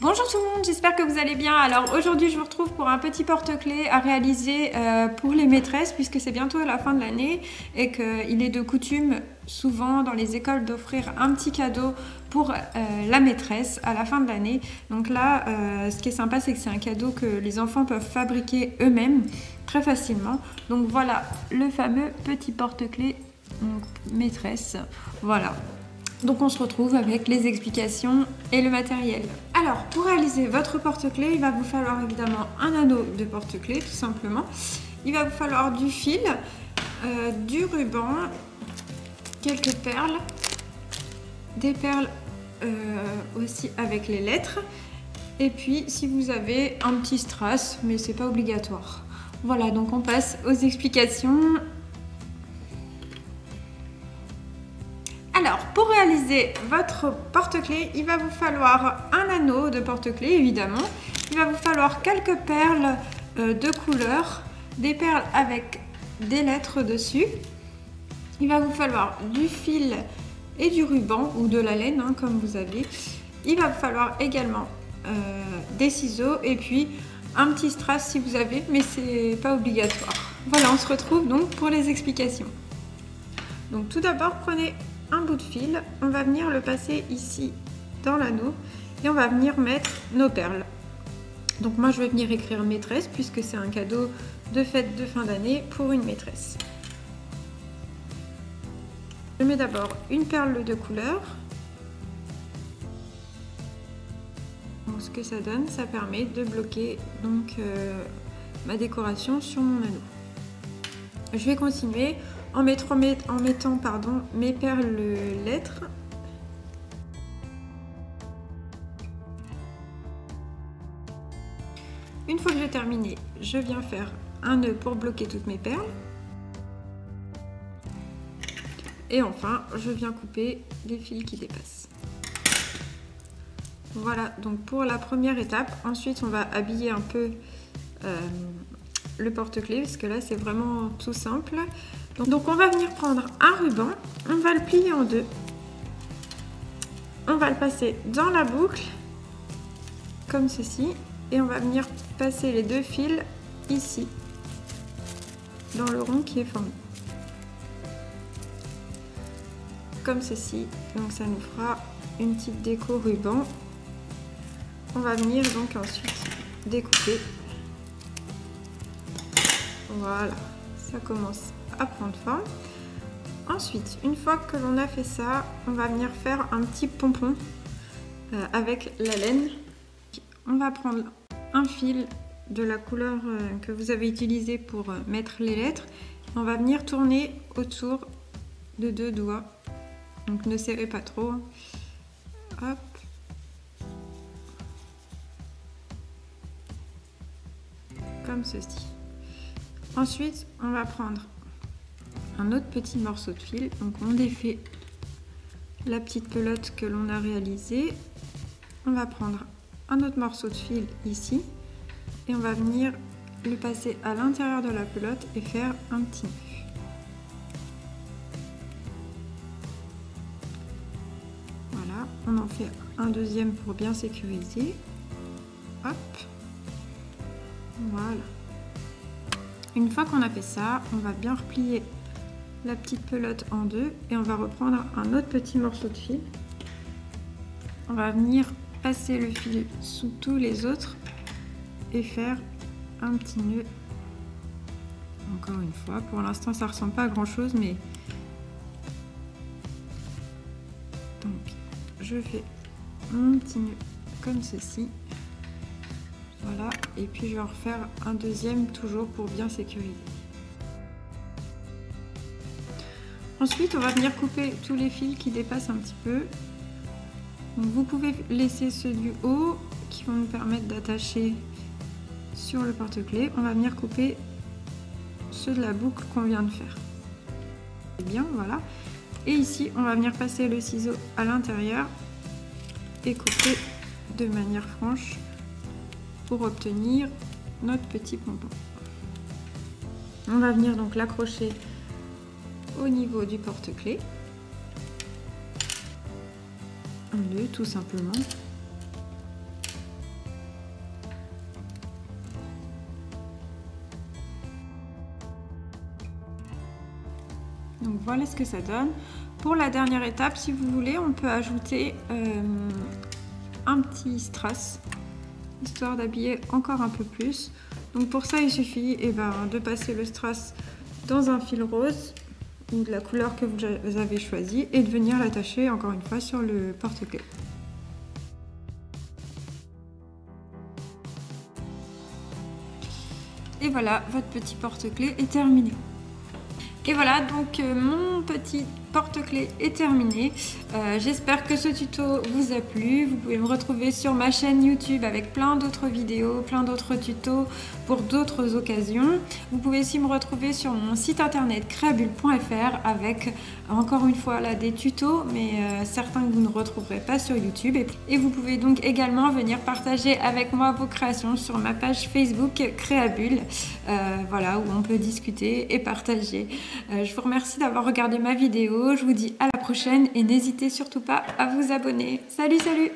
Bonjour tout le monde, j'espère que vous allez bien. Alors aujourd'hui je vous retrouve pour un petit porte-clés à réaliser pour les maîtresses puisque c'est bientôt la fin de l'année et qu'il est de coutume souvent dans les écoles d'offrir un petit cadeau pour la maîtresse à la fin de l'année. Donc là ce qui est sympa c'est que c'est un cadeau que les enfants peuvent fabriquer eux-mêmes très facilement. Donc voilà le fameux petit porte-clés maîtresse, voilà. Donc on se retrouve avec les explications et le matériel. Alors pour réaliser votre porte-clés, il va vous falloir évidemment un anneau de porte-clés tout simplement. Il va vous falloir du fil, du ruban, quelques perles, des perles aussi avec les lettres. Et puis si vous avez un petit strass, mais c'est pas obligatoire. Voilà, donc on passe aux explications. Alors, pour réaliser votre porte-clés, il va vous falloir un anneau de porte-clés, évidemment. Il va vous falloir quelques perles de couleur, des perles avec des lettres dessus. Il va vous falloir du fil et du ruban, ou de la laine, hein, comme vous avez. Il va vous falloir également des ciseaux et puis un petit strass si vous avez, mais c'est pas obligatoire. Voilà, on se retrouve donc pour les explications. Donc tout d'abord, prenez un bout de fil, on va venir le passer ici dans l'anneau et on va venir mettre nos perles. Donc moi je vais venir écrire maîtresse puisque c'est un cadeau de fête de fin d'année pour une maîtresse. Je mets d'abord une perle de couleur. Donc, ce que ça donne, ça permet de bloquer donc ma décoration sur mon anneau. Je vais continuer en mettant mes perles lettres. Une fois que j'ai terminé, je viens faire un nœud pour bloquer toutes mes perles. Et enfin, je viens couper les fils qui dépassent. Voilà, donc pour la première étape. Ensuite, on va habiller un peu le porte-clés parce que là, c'est vraiment tout simple. Donc on va venir prendre un ruban, on va le plier en deux, on va le passer dans la boucle, comme ceci, et on va venir passer les deux fils ici, dans le rond qui est formé. Comme ceci, donc ça nous fera une petite déco ruban. On va venir donc ensuite découper. Voilà, ça commence à prendre forme. Ensuite, une fois que l'on a fait ça, on va venir faire un petit pompon avec la laine. On va prendre un fil de la couleur que vous avez utilisé pour mettre les lettres. On va venir tourner autour de deux doigts. Donc ne serrez pas trop. Hop. Comme ceci. Ensuite, on va prendre un autre petit morceau de fil. Donc on défait la petite pelote que l'on a réalisée. On va prendre un autre morceau de fil ici et on va venir le passer à l'intérieur de la pelote et faire un petit nœud. Voilà, on en fait un deuxième pour bien sécuriser. Hop. Voilà. Une fois qu'on a fait ça, on va bien replier la petite pelote en deux et on va reprendre un autre petit morceau de fil. On va venir passer le fil sous tous les autres et faire un petit nœud. Encore une fois, pour l'instant ça ressemble pas à grand chose, mais donc je fais mon petit nœud comme ceci. Voilà, et puis je vais en refaire un deuxième toujours pour bien sécuriser. Ensuite, on va venir couper tous les fils qui dépassent un petit peu. Donc, vous pouvez laisser ceux du haut qui vont nous permettre d'attacher sur le porte-clés. On va venir couper ceux de la boucle qu'on vient de faire. Bien, voilà. Et ici, on va venir passer le ciseau à l'intérieur et couper de manière franche pour obtenir notre petit pompon. On va venir donc l'accrocher au niveau du porte-clés. Un nœud tout simplement. Donc voilà ce que ça donne. Pour la dernière étape, si vous voulez, on peut ajouter un petit strass, histoire d'habiller encore un peu plus. Donc pour ça, il suffit de passer le strass dans un fil rose ou de la couleur que vous avez choisie et de venir l'attacher encore une fois sur le porte-clés. Et voilà, votre petit porte-clés est terminé. Et voilà, donc mon petit porte-clés est terminé. J'espère que ce tuto vous a plu. Vous pouvez me retrouver sur ma chaîne YouTube avec plein d'autres vidéos, plein d'autres tutos pour d'autres occasions. Vous pouvez aussi me retrouver sur mon site internet creabule.fr avec encore une fois là des tutos, mais certains que vous ne retrouverez pas sur YouTube. Et vous pouvez donc également venir partager avec moi vos créations sur ma page Facebook Creabule, voilà, où on peut discuter et partager. Je vous remercie d'avoir regardé ma vidéo. Je vous dis à la prochaine et n'hésitez surtout pas à vous abonner. Salut, salut!